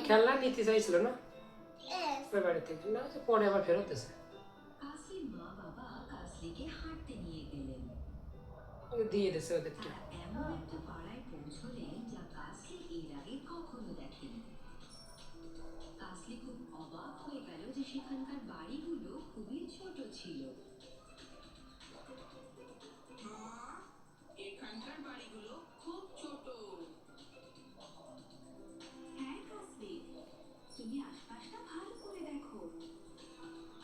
খেলনা নিতে চাইছিল না ওই বাড়ি থেকে, না পরে আবার ফেরত দিয়েছে। কাসলির মা বাবা কাসলিকে হাঁটতে নিয়ে গেলেন। দিয়ে দিয়েছে ওদেরকে। তারা এমন একটা পাড়ায় পৌঁছলেন যা কাসলি এর আগে কখনো দেখেনি। কাসলি খুব অবাক হয়ে গেল যে সেখানকার বাড়িগুলো খুবই ছোট ছিল। এখানকার বাড়িগুলো খুব ছোট। হ্যাঁ কাসলি, তুমি আশপাশটা ভালো করে দেখো।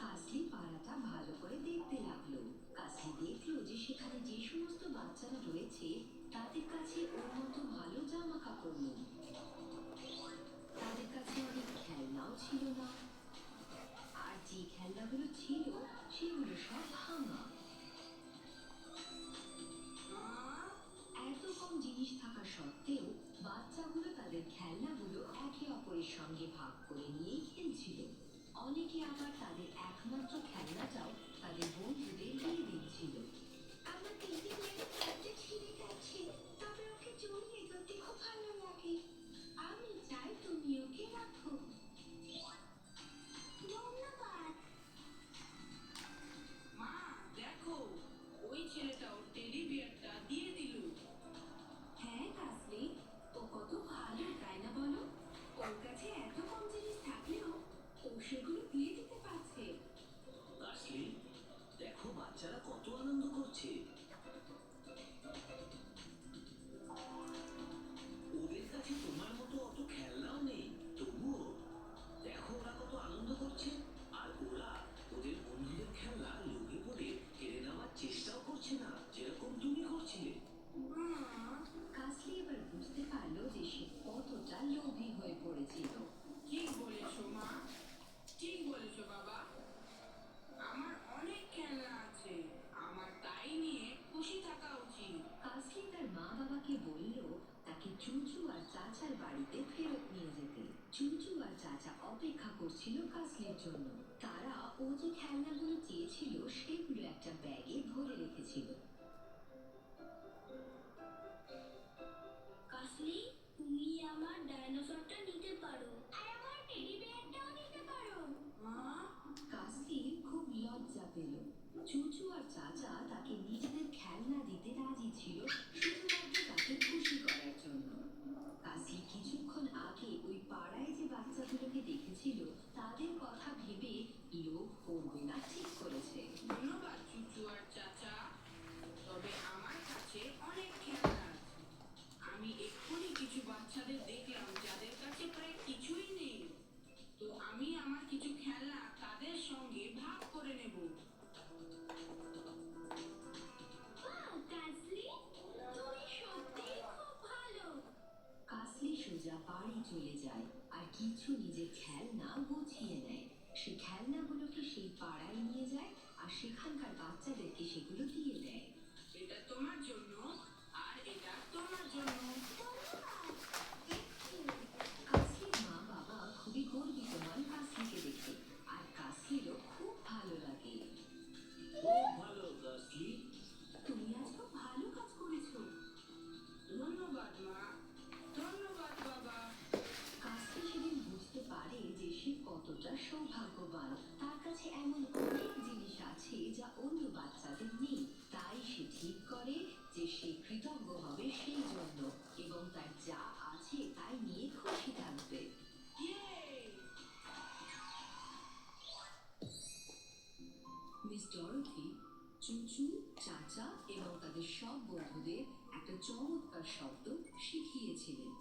কাসলি পাড়াটা ভালো করে দেখতে লাগলো। কাসলি দেখলো যে সেখানে যে সমস্ত বাচ্চারা রয়েছে তাদের কাছে ওর মতো ভালো জামা কাপড় নেই। তাদের কাছে অনেক খেলনাও ছিল না, আর যে খেলনাগুলো ছিল সেগুলো সব ভাঙা। এত কম জিনিস থাকা সত্ত্বেও বাচ্চাগুলো তাদের খেলনাগুলো একে অপরের সঙ্গে ভাগ করে নিয়েই খেলছিল। অনেকে আবার তাদের একমাত্র খেলনাটাও তাদের বন্ধুদের দিয়ে দিচ্ছিল। আমার দিদি একটা ছিঁড়ে গেছে, তবে ওকে জড়িয়ে ধরতে খুব ভালো লাগে। আমি চাই তুমি ওকে রাখো। ধন্যবাদ। মা দেখো, ওই ছেলেটা ওর টেডি বিয়ারটা দিয়ে দিল। হ্যাঁ কাসলি, ও কত ভালো তাই না বলো? ওর কাছে এত কম জিনিস থাকলেও ও সেগুলো দিয়ে দিতে পারছে। কাসলি, দেখো বাচ্চারা কত আনন্দ করছে। ওদের কাছে তোমার মতো অত খেলনাও নেই, তবুও দেখো ওরা কত আনন্দ করছে। আর ওরা ওদের বন্ধুদের খেলনা লোভে পড়ে কেড়ে নেওয়ার চেষ্টাও করছে না, যেরকম তুমি করছিলে। কাসলি এবার বুঝতে পারলো যে সে কতটা লোভী হয়ে পড়েছিল। ঠিক বলেছো মা, ঠিক বলেছো বাবা। আমার অনেক খেলনা আছে, আমার তাই নিয়ে খুশি থাকা উচিত। কাসলি তার মা বাবাকে বলল তাকে চুচু আর চাচার বাড়িতে ফেরত নিয়ে যেতে। চুচু আর চাচা অপেক্ষা করছিল কাসলির জন্য। তারা ও যে খেলনাগুলো চেয়েছিল সেগুলো একটা ব্যাগে ভরে রেখেছিল। কাসলি, তুমি আমার ডাইনোসরটা নিতে পারো, আর আমার টেডি বিয়ারটাও নিতে পারো। কাসলি খুব লজ্জা পেল। চুচু আর চাচা তাকে নিজেদের খেলনা দিতে রাজি ছিল শুধুমাত্র তাকে খুশি করার জন্য। কাসলি কিছুক্ষণ আগে ওই পাড়ায় যে বাচ্চাগুলোকে দেখেছিল তাদের কথা ভেবে লোভ করবে না ঠিক করেছে। ধন্যবাদ চুচু আর চাচা, তবে আমার কাছে অনেক খেলনা আছে। আমি এক্ষুনি কিছু বাচ্চাদের দেখলাম যাদের কাছে প্রায় কিছুই নেই, তো আমি আমার কিছু খেলনা তাদের সঙ্গে ভাগ করে নেব। কাসলি, তুমি সত্যিই খুব ভালো। কাসলি সোজা বাড়ি চলে যায় আর কিছু নিজের খেলনা গুছিয়ে নেয়। সে খেলনাগুলোকে সেই পাড়ায় নিয়ে যায় আর সেখানকার বাচ্চাদেরকে সেগুলো দিয়ে দেয়। এটা তোমার জন্য, আর এটা তোমার জন্য। কাসলির মা বাবা খুবই গর্বিত হন কাসলিকে দেখে, আর কাসলিরও খুব ভালো লাগে। খুব ভালো কাসলি। তুমি আজ খুব ভালো কাজ করেছো। ধন্যবাদ মা, ধন্যবাদ বাবা। কাসলি সেদিন বুঝতে পারে যে সে কতটা সৌভাগ্যবান। তার কাছে এমন অনেক জিনিস আছে যা অন্য বাচ্চাদের নেই। তাই সে ঠিক করে যে সে কৃতজ্ঞ হবে সেই জন্য এবং তার যা আছে তাই নিয়ে খুশি থাকবে। ইয়ে! মিস ডরোথি চুচু, চাচা এবং তাদের সব বন্ধুদের একটা চমৎকার শব্দ শিখিয়েছিলেন।